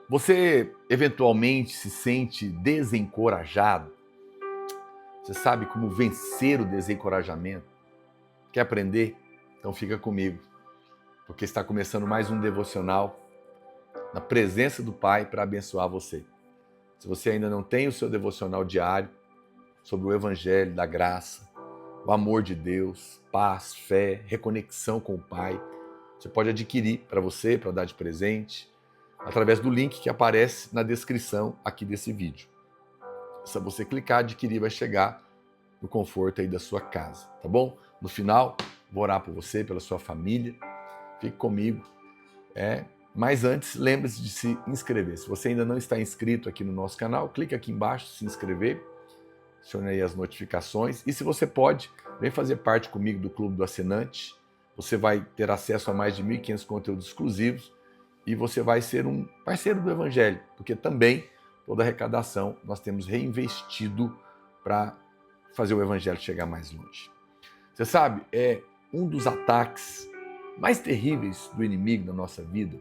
Você eventualmente se sente desencorajado? Você sabe como vencer o desencorajamento? Quer aprender? Então fica comigo, porque está começando mais um devocional na presença do Pai para abençoar você. Se você ainda não tem o seu devocional diário sobre o Evangelho da graça, o amor de Deus, paz, fé, reconexão com o Pai, você pode adquirir para você, para dar de presente, através do link que aparece na descrição aqui desse vídeo. Se você clicar, adquirir, vai chegar no conforto aí da sua casa, tá bom? No final, vou orar por você, pela sua família. Fique comigo. Mas antes, lembre-se de se inscrever. Se você ainda não está inscrito aqui no nosso canal, clique aqui embaixo, se inscrever, acione aí as notificações. E se você pode, vem fazer parte comigo do Clube do Assinante. Você vai ter acesso a mais de 1.500 conteúdos exclusivos e você vai ser um parceiro do Evangelho, porque também toda a arrecadação nós temos reinvestido para fazer o Evangelho chegar mais longe. Você sabe, um dos ataques mais terríveis do inimigo na nossa vida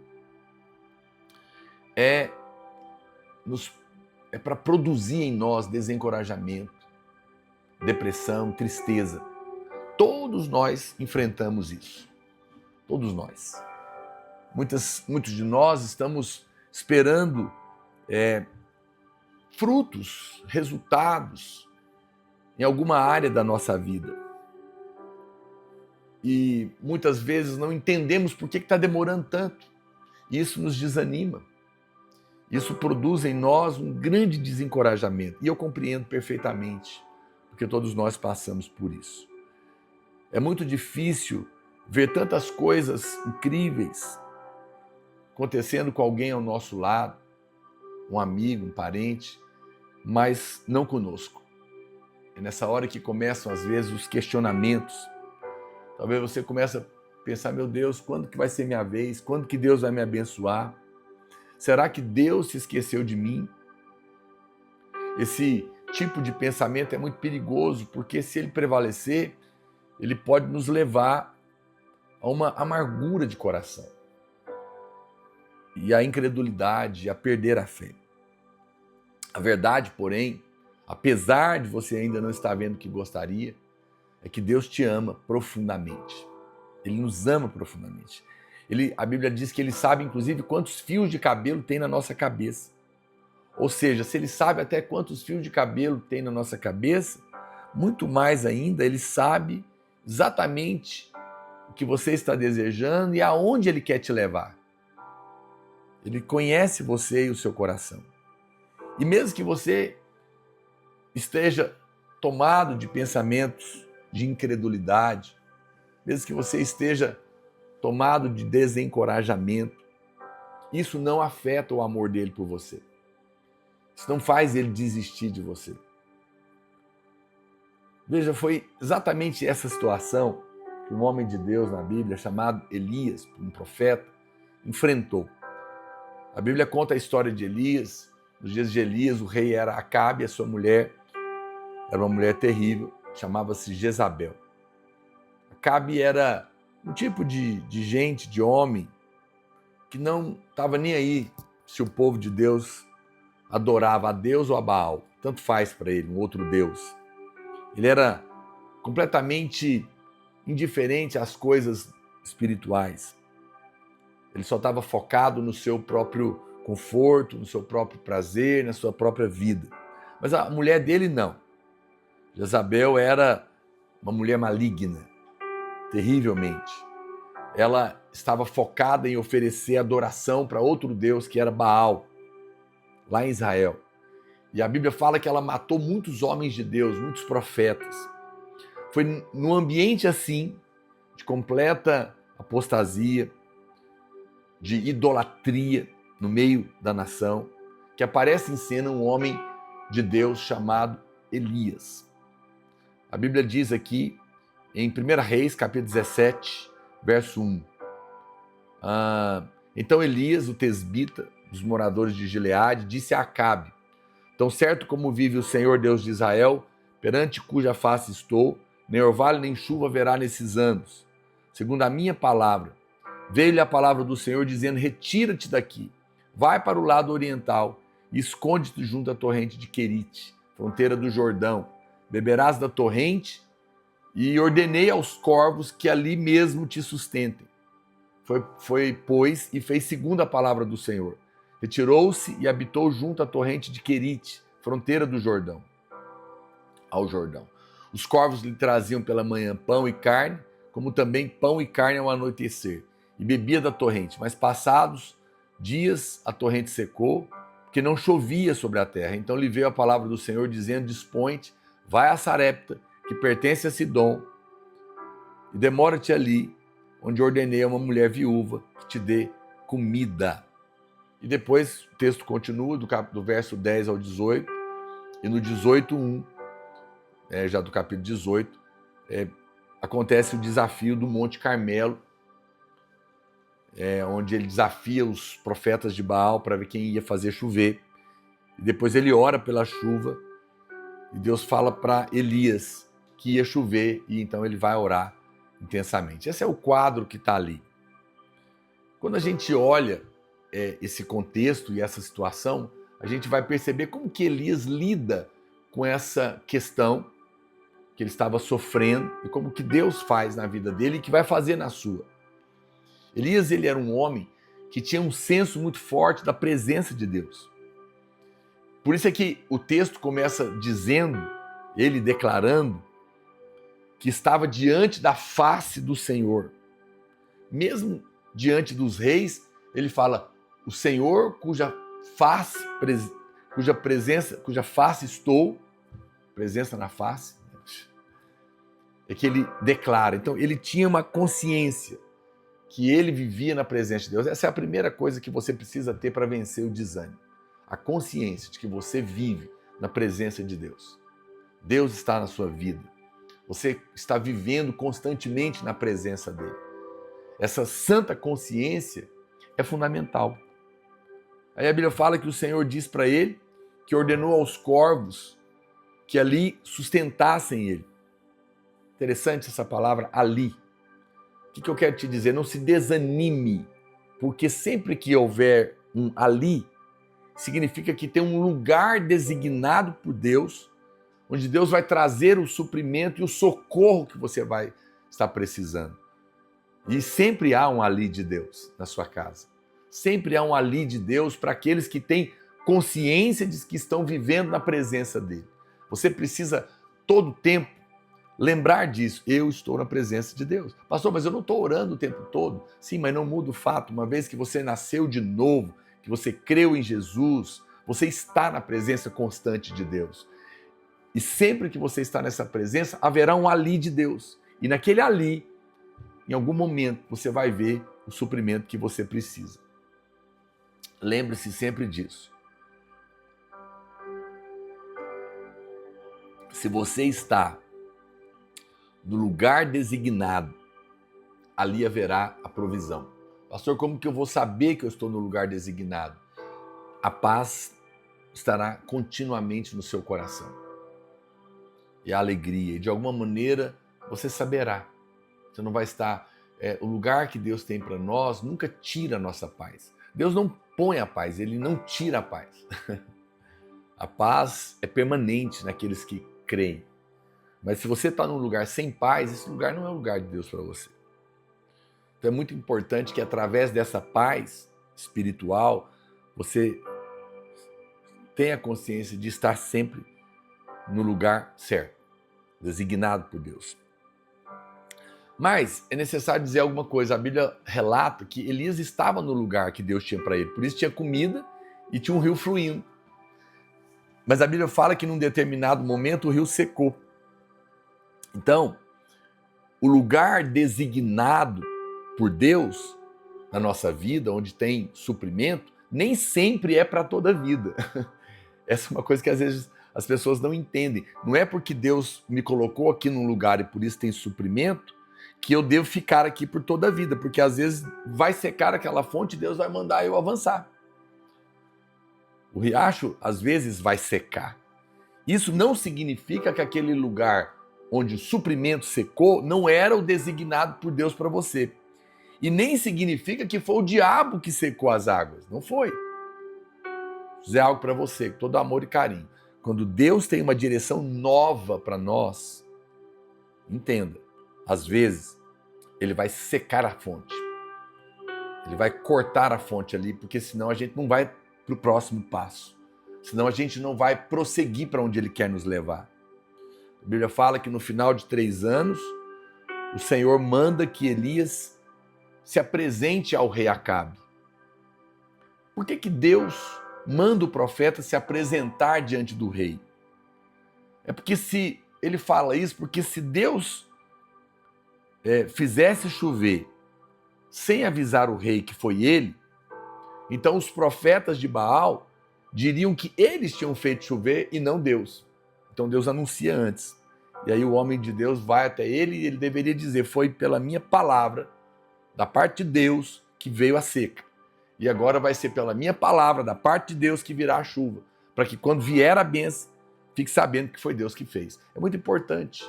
é para produzir em nós desencorajamento, depressão, tristeza. Todos nós enfrentamos isso. Todos nós. Muitos de nós estamos esperando frutos, resultados em alguma área da nossa vida. E muitas vezes não entendemos por que está demorando tanto. Isso nos desanima. Isso produz em nós um grande desencorajamento. E eu compreendo perfeitamente, porque todos nós passamos por isso. É muito difícil ver tantas coisas incríveis acontecendo com alguém ao nosso lado, um amigo, um parente, mas não conosco. É nessa hora que começam, às vezes, os questionamentos. Talvez você comece a pensar, meu Deus, quando que vai ser minha vez? Quando que Deus vai me abençoar? Será que Deus se esqueceu de mim? Esse tipo de pensamento é muito perigoso, porque se ele prevalecer, ele pode nos levar a uma amargura de coração. E a incredulidade, a perder a fé. A verdade, porém, apesar de você ainda não estar vendo o que gostaria, é que Deus te ama profundamente. Ele nos ama profundamente. A Bíblia diz que ele sabe, inclusive, quantos fios de cabelo tem na nossa cabeça. Ou seja, se ele sabe até quantos fios de cabelo tem na nossa cabeça, muito mais ainda, ele sabe exatamente o que você está desejando e aonde ele quer te levar. Ele conhece você e o seu coração. E mesmo que você esteja tomado de pensamentos de incredulidade, mesmo que você esteja tomado de desencorajamento, isso não afeta o amor dele por você. Isso não faz ele desistir de você. Veja, foi exatamente essa situação que um homem de Deus na Bíblia, chamado Elias, um profeta, enfrentou. A Bíblia conta a história de Elias. Nos dias de Elias, o rei era Acabe, a sua mulher era uma mulher terrível, chamava-se Jezabel. Acabe era um tipo de gente, de homem, que não estava nem aí se o povo de Deus adorava a Deus ou a Baal. Tanto faz para ele, um outro Deus. Ele era completamente indiferente às coisas espirituais. Ele só estava focado no seu próprio conforto, no seu próprio prazer, na sua própria vida. Mas a mulher dele não. Jezabel era uma mulher maligna, terrivelmente. Ela estava focada em oferecer adoração para outro Deus, que era Baal, lá em Israel. E a Bíblia fala que ela matou muitos homens de Deus, muitos profetas. Foi num ambiente assim, de completa apostasia, de idolatria no meio da nação, que aparece em cena um homem de Deus chamado Elias. A Bíblia diz aqui, em 1 Reis, capítulo 17, verso 1. Então Elias, o tesbita, dos moradores de Gileade, disse a Acabe: tão certo como vive o Senhor Deus de Israel, perante cuja face estou, nem orvalho nem chuva haverá nesses anos. Segundo a minha palavra, veio-lhe a palavra do Senhor dizendo: retira-te daqui, vai para o lado oriental e esconde-te junto à torrente de Querite, fronteira do Jordão. Beberás da torrente e ordenei aos corvos que ali mesmo te sustentem. Foi, pois, e fez segundo a palavra do Senhor. Retirou-se e habitou junto à torrente de Querite, fronteira do Jordão, ao Jordão. Os corvos lhe traziam pela manhã pão e carne, como também pão e carne ao anoitecer, e bebia da torrente. Mas passados dias a torrente secou, porque não chovia sobre a terra. Então lhe veio a palavra do Senhor, dizendo: dispõe-te, vai a Sarepta, que pertence a Sidom, e demora-te ali, onde ordenei a uma mulher viúva que te dê comida. E depois o texto continua, do verso 10 ao 18, e no 18:1, já do capítulo 18, acontece o desafio do Monte Carmelo, onde ele desafia os profetas de Baal para ver quem ia fazer chover. E depois ele ora pela chuva, e Deus fala para Elias que ia chover, e então ele vai orar intensamente. Esse é o quadro que está ali. Quando a gente olha esse contexto e essa situação, a gente vai perceber como que Elias lida com essa questão que ele estava sofrendo e como que Deus faz na vida dele e que vai fazer na sua. Elias, ele era um homem que tinha um senso muito forte da presença de Deus. Por isso é que o texto começa dizendo, ele declarando, que estava diante da face do Senhor. Mesmo diante dos reis, ele fala: o Senhor cuja face estou, presença na face, é que ele declara. Então ele tinha uma consciência que ele vivia na presença de Deus. Essa é a primeira coisa que você precisa ter para vencer o desânimo. A consciência de que você vive na presença de Deus. Deus está na sua vida. Você está vivendo constantemente na presença dele. Essa santa consciência é fundamental. Aí a Bíblia fala que o Senhor diz para ele que ordenou aos corvos que ali sustentassem ele. Interessante essa palavra, ali. O que eu quero te dizer? Não se desanime, porque sempre que houver um ali, significa que tem um lugar designado por Deus, onde Deus vai trazer o suprimento e o socorro que você vai estar precisando. E sempre há um ali de Deus na sua casa. Sempre há um ali de Deus para aqueles que têm consciência de que estão vivendo na presença dele. Você precisa todo o tempo lembrar disso. Eu estou na presença de Deus. Pastor, mas eu não estou orando o tempo todo. Sim, mas não muda o fato. Uma vez que você nasceu de novo, que você creu em Jesus, você está na presença constante de Deus. E sempre que você está nessa presença, haverá um ali de Deus. E naquele ali, em algum momento, você vai ver o suprimento que você precisa. Lembre-se sempre disso. Se você está no lugar designado, ali haverá a provisão. Pastor, como que eu vou saber que eu estou no lugar designado? A paz estará continuamente no seu coração. E a alegria. E de alguma maneira você saberá. Você não vai estar... o lugar que Deus tem para nós nunca tira a nossa paz. Deus não põe a paz, Ele não tira a paz. A paz é permanente naqueles que creem. Mas se você está num lugar sem paz, esse lugar não é o lugar de Deus para você. Então é muito importante que através dessa paz espiritual, você tenha consciência de estar sempre no lugar certo, designado por Deus. Mas é necessário dizer alguma coisa. A Bíblia relata que Elias estava no lugar que Deus tinha para ele. Por isso tinha comida e tinha um rio fluindo. Mas a Bíblia fala que num determinado momento o rio secou. Então, o lugar designado por Deus na nossa vida, onde tem suprimento, nem sempre é para toda a vida. Essa é uma coisa que às vezes as pessoas não entendem. Não é porque Deus me colocou aqui num lugar e por isso tem suprimento, que eu devo ficar aqui por toda a vida, porque às vezes vai secar aquela fonte e Deus vai mandar eu avançar. O riacho às vezes vai secar. Isso não significa que aquele lugar onde o suprimento secou não era o designado por Deus para você. E nem significa que foi o diabo que secou as águas. Não foi. dizer algo para você, com todo amor e carinho. Quando Deus tem uma direção nova para nós, entenda, às vezes ele vai secar a fonte. Ele vai cortar a fonte ali, porque senão a gente não vai para o próximo passo. Senão a gente não vai prosseguir para onde ele quer nos levar. A Bíblia fala que no final de 3 anos, o Senhor manda que Elias se apresente ao rei Acabe. Por que Deus manda o profeta se apresentar diante do rei? É porque se ele fala isso, porque se Deus fizesse chover sem avisar o rei que foi ele, então os profetas de Baal diriam que eles tinham feito chover e não Deus. Então Deus anuncia antes. E aí o homem de Deus vai até ele e ele deveria dizer: foi pela minha palavra, da parte de Deus, que veio a seca. E agora vai ser pela minha palavra, da parte de Deus, que virá a chuva. Para que quando vier a bênção, fique sabendo que foi Deus que fez. É muito importante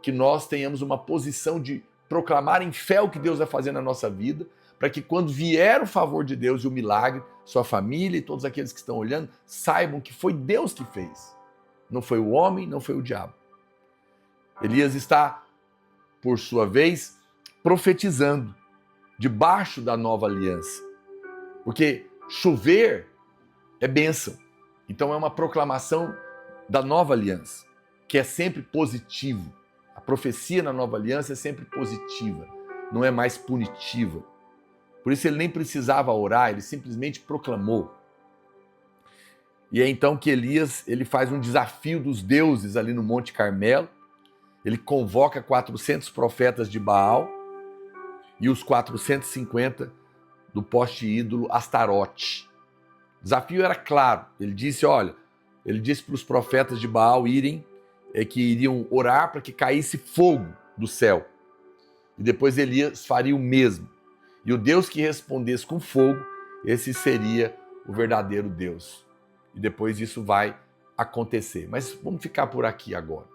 que nós tenhamos uma posição de proclamar em fé o que Deus vai fazer na nossa vida, para que quando vier o favor de Deus e o milagre, sua família e todos aqueles que estão olhando saibam que foi Deus que fez. Não foi o homem, não foi o diabo. Elias está, por sua vez, profetizando debaixo da nova aliança. Porque chover é bênção. Então é uma proclamação da nova aliança, que é sempre positivo. A profecia na nova aliança é sempre positiva, não é mais punitiva. Por isso ele nem precisava orar, ele simplesmente proclamou. E é então que Elias ele faz um desafio dos deuses ali no Monte Carmelo. Ele convoca 400 profetas de Baal e os 450 do poste ídolo Astarote. O desafio era claro. Ele disse para os profetas de Baal que iriam orar para que caísse fogo do céu. E depois Elias faria o mesmo. E o Deus que respondesse com fogo, esse seria o verdadeiro Deus. E depois isso vai acontecer. Mas vamos ficar por aqui agora.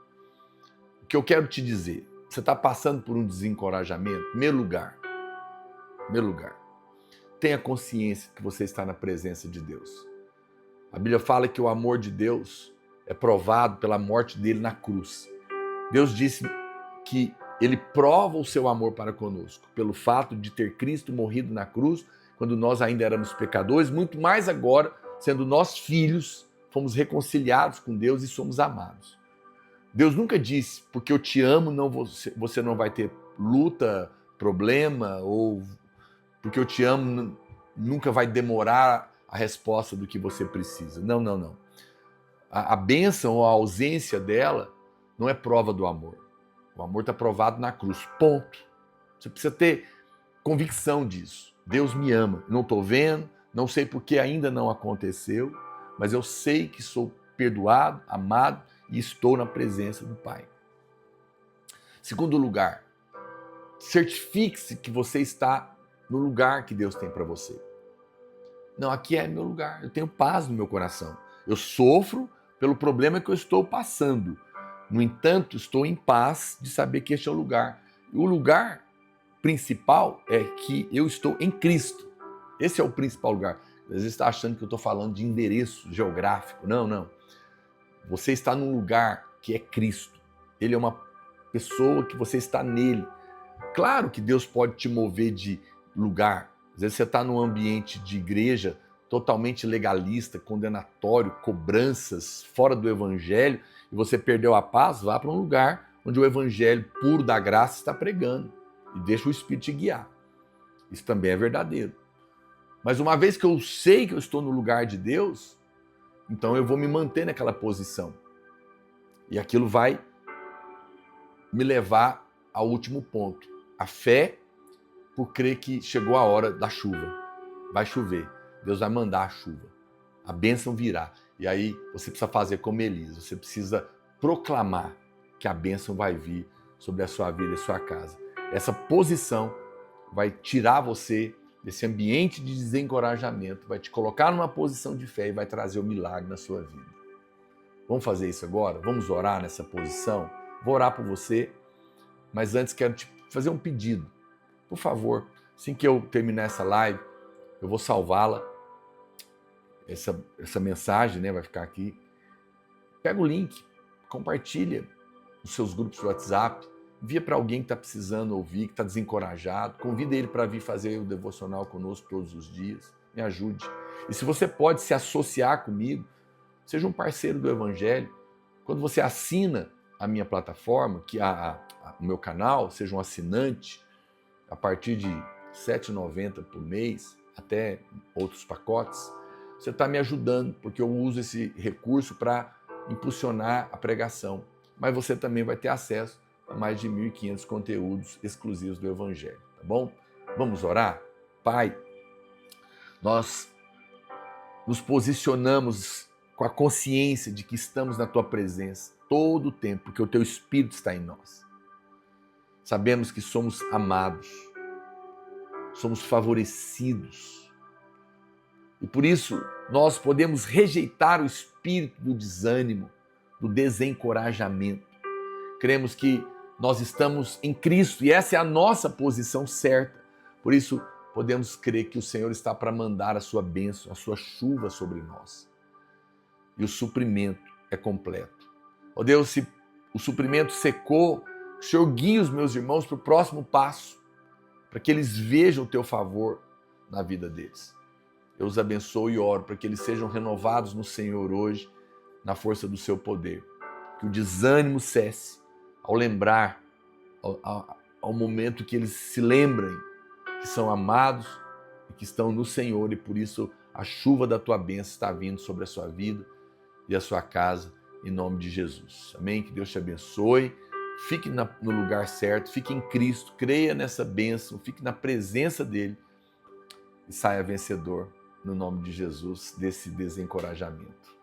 O que eu quero te dizer, você está passando por um desencorajamento? Primeiro lugar, tenha consciência que você está na presença de Deus. A Bíblia fala que o amor de Deus é provado pela morte dele na cruz. Deus disse que ele prova o seu amor para conosco, pelo fato de ter Cristo morrido na cruz, quando nós ainda éramos pecadores, muito mais agora, sendo nós filhos, fomos reconciliados com Deus e somos amados. Deus nunca disse, porque eu te amo, você não vai ter luta, problema, ou porque eu te amo, nunca vai demorar a resposta do que você precisa. Não. A bênção ou a ausência dela não é prova do amor. O amor está provado na cruz, ponto. Você precisa ter convicção disso. Deus me ama. Não estou vendo, não sei porque ainda não aconteceu, mas eu sei que sou perdoado, amado e estou na presença do Pai. Segundo lugar, certifique-se que você está no lugar que Deus tem para você. Não, aqui é meu lugar, eu tenho paz no meu coração. Eu sofro pelo problema que eu estou passando. No entanto, estou em paz de saber que este é o lugar. E o lugar principal é que eu estou em Cristo. Esse é o principal lugar. Às vezes está achando que eu estou falando de endereço geográfico. Não. Você está num lugar que é Cristo. Ele é uma pessoa que você está nele. Claro que Deus pode te mover de lugar. Às vezes você está num ambiente de igreja totalmente legalista, condenatório, cobranças, fora do evangelho, e você perdeu a paz, vá para um lugar onde o evangelho puro da graça está pregando e deixa o Espírito te guiar. Isso também é verdadeiro. Mas uma vez que eu sei que eu estou no lugar de Deus, então eu vou me manter naquela posição. E aquilo vai me levar ao último ponto. A fé por crer que chegou a hora da chuva. Vai chover. Deus vai mandar a chuva. A bênção virá. E aí você precisa fazer como Elias. Você precisa proclamar que a bênção vai vir sobre a sua vida e sua casa. Essa posição vai tirar você desse ambiente de desencorajamento, vai te colocar numa posição de fé e vai trazer o milagre na sua vida. Vamos fazer isso agora? Vamos orar nessa posição? Vou orar por você, mas antes quero te fazer um pedido. Por favor, assim que eu terminar essa live, eu vou salvá-la. essa mensagem, né, vai ficar aqui. Pega o link, compartilha nos seus grupos de WhatsApp, envia para alguém que está precisando ouvir, que está desencorajado, convida ele para vir fazer o devocional conosco todos os dias, me ajude. E se você pode se associar comigo, seja um parceiro do Evangelho. Quando você assina a minha plataforma, que o meu canal, seja um assinante, a partir de R$ 7,90 por mês, até outros pacotes, você está me ajudando, porque eu uso esse recurso para impulsionar a pregação. Mas você também vai ter acesso a mais de 1.500 conteúdos exclusivos do Evangelho, tá bom? Vamos orar? Pai, nós nos posicionamos com a consciência de que estamos na Tua presença todo o tempo, porque o Teu Espírito está em nós. Sabemos que somos amados, somos favorecidos. E por isso nós podemos rejeitar o espírito do desânimo, do desencorajamento. Cremos que nós estamos em Cristo e essa é a nossa posição certa. Por isso podemos crer que o Senhor está para mandar a sua bênção, a sua chuva sobre nós. E o suprimento é completo. Ó Deus, se o suprimento secou, o Senhor guia os meus irmãos para o próximo passo, para que eles vejam o Teu favor na vida deles. Eu os abençoo e oro para que eles sejam renovados no Senhor hoje, na força do Seu poder. Que o desânimo cesse ao lembrar, ao momento que eles se lembrem que são amados e que estão no Senhor, e por isso a chuva da Tua bênção está vindo sobre a sua vida e a sua casa, em nome de Jesus. Amém? Que Deus te abençoe. Fique no lugar certo, fique em Cristo, creia nessa bênção, fique na presença dEle e saia vencedor, no nome de Jesus, desse desencorajamento.